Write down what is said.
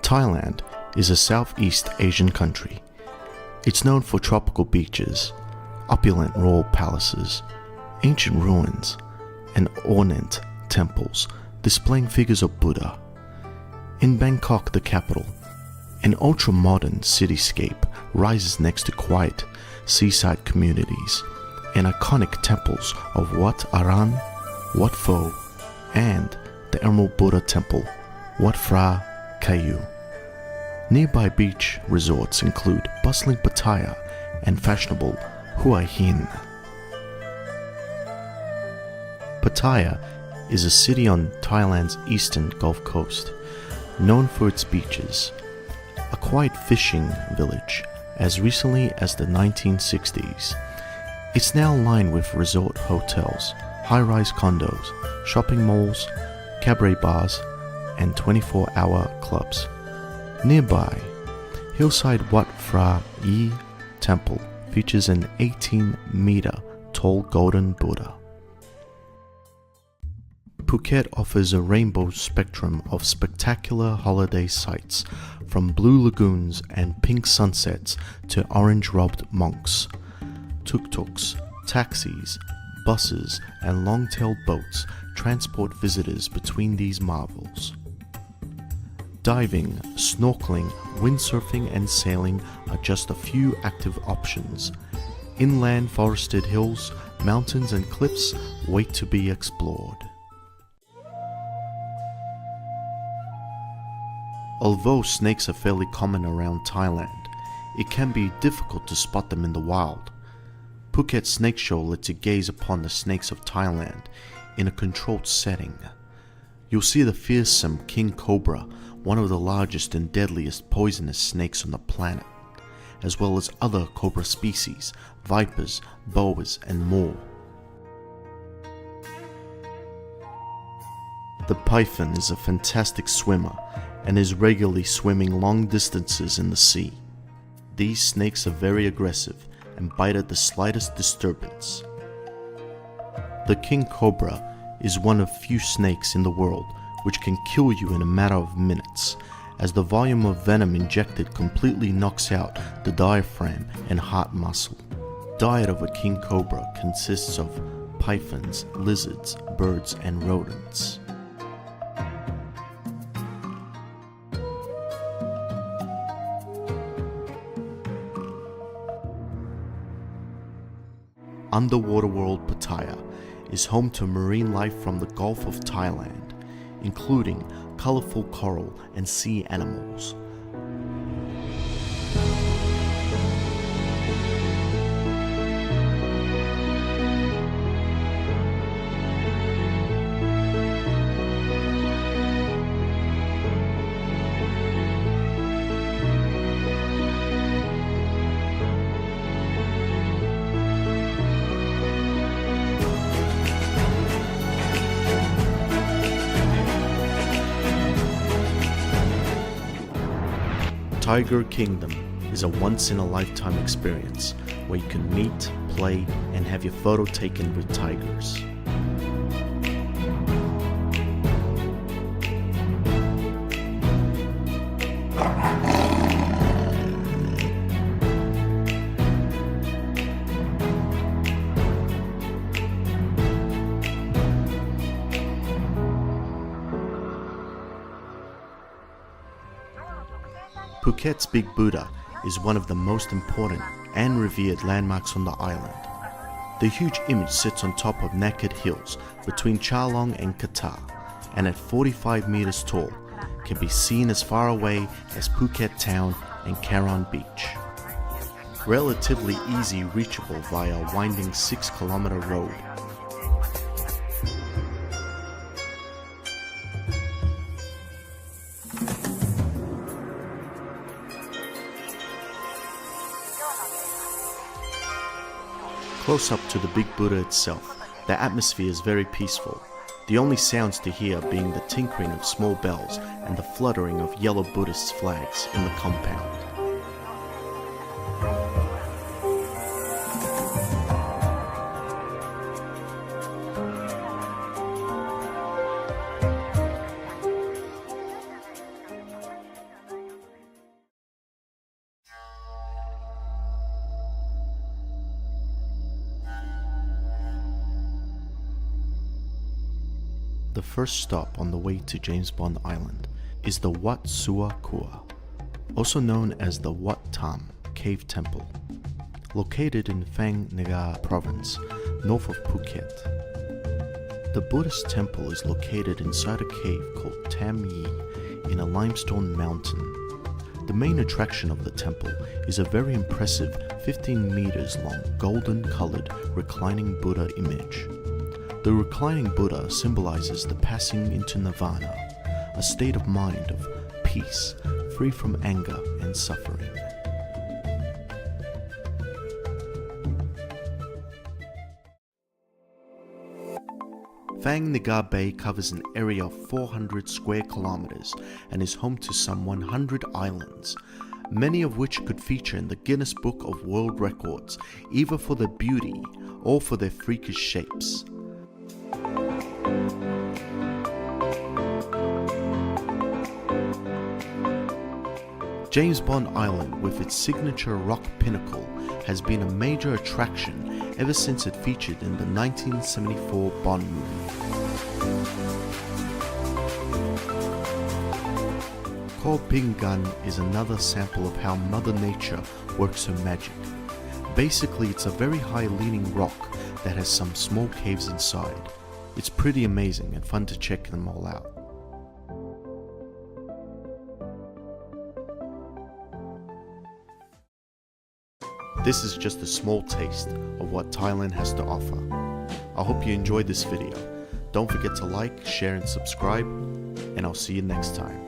Thailand is a Southeast Asian country. It's known for tropical beaches, opulent royal palaces, ancient ruins, and ornate temples displaying figures of Buddha. In Bangkok, the capital, an ultra-modern cityscape rises next to quiet seaside communities and iconic temples of Wat Arun, Wat Pho, and the Emerald Buddha Temple, Wat Phra Kaew. Nearby beach resorts include bustling Pattaya and fashionable Hua Hin. Pattaya is a city on Thailand's eastern Gulf Coast, known for its beaches, a quiet fishing village as recently as the 1960s. It's now lined with resort hotels, high-rise condos, shopping malls, cabaret bars, and 24-hour clubs. Nearby, hillside Wat Phra Yi Temple features an 18-meter tall golden Buddha. Phuket offers a rainbow spectrum of spectacular holiday sights, from blue lagoons and pink sunsets to orange-robed monks. Tuk-tuks, taxis, buses, and long-tailed boats transport visitors between these marvels. Diving, snorkeling, windsurfing, and sailing are just a few active options. Inland forested hills, mountains, and cliffs wait to be explored. Although snakes are fairly common around Thailand, it can be difficult to spot them in the wild. Phuket Snake Show lets you gaze upon the snakes of Thailand in a controlled setting. You'll see the fearsome king cobra, one of the largest and deadliest poisonous snakes on the planet, as well as other cobra species, vipers, boas, and more. The python is a fantastic swimmer and is regularly swimming long distances in the sea. These snakes are very aggressive and bite at the slightest disturbance. The king cobra is one of few snakes in the world which can kill you in a matter of minutes, as the volume of venom injected completely knocks out the diaphragm and heart muscle. Diet of a king cobra consists of pythons, lizards, birds, and rodents. Underwater world Pattaya is home to marine life from the Gulf of Thailand, including colorful coral and sea animals. Tiger Kingdom is a once-in-a-lifetime experience where you can meet, play, and have your photo taken with tigers. Phuket's Big Buddha is one of the most important and revered landmarks on the island. The huge image sits on top of naked hills between Chalong and Qatar, and at 45 meters tall, can be seen as far away as Phuket town and Karon Beach. Relatively easy reachable via a winding 6-kilometer road. Close up to the Big Buddha itself, the atmosphere is very peaceful, the only sounds to hear being the tinkling of small bells and the fluttering of yellow Buddhist flags in the compound. The first stop on the way to James Bond Island is the Wat Suwa Kua, also known as the Wat Tam Cave Temple, located in Phang Nga Province, north of Phuket. The Buddhist temple is located inside a cave called Tam Yi in a limestone mountain. The main attraction of the temple is a very impressive 15 meters long golden colored reclining Buddha image. The reclining Buddha symbolizes the passing into nirvana, a state of mind of peace, free from anger and suffering. Phang Nga Bay covers an area of 400 square kilometers and is home to some 100 islands, many of which could feature in the Guinness Book of World Records, either for their beauty or for their freakish shapes. James Bond Island, with its signature rock pinnacle, has been a major attraction ever since it featured in the 1974 Bond movie. Ko Ping Gun is another sample of how Mother Nature works her magic. Basically, it's a very high leaning rock that has some small caves inside. It's pretty amazing and fun to check them all out. This is just a small taste of what Thailand has to offer. I hope you enjoyed this video. Don't forget to like, share and subscribe, and I'll see you next time.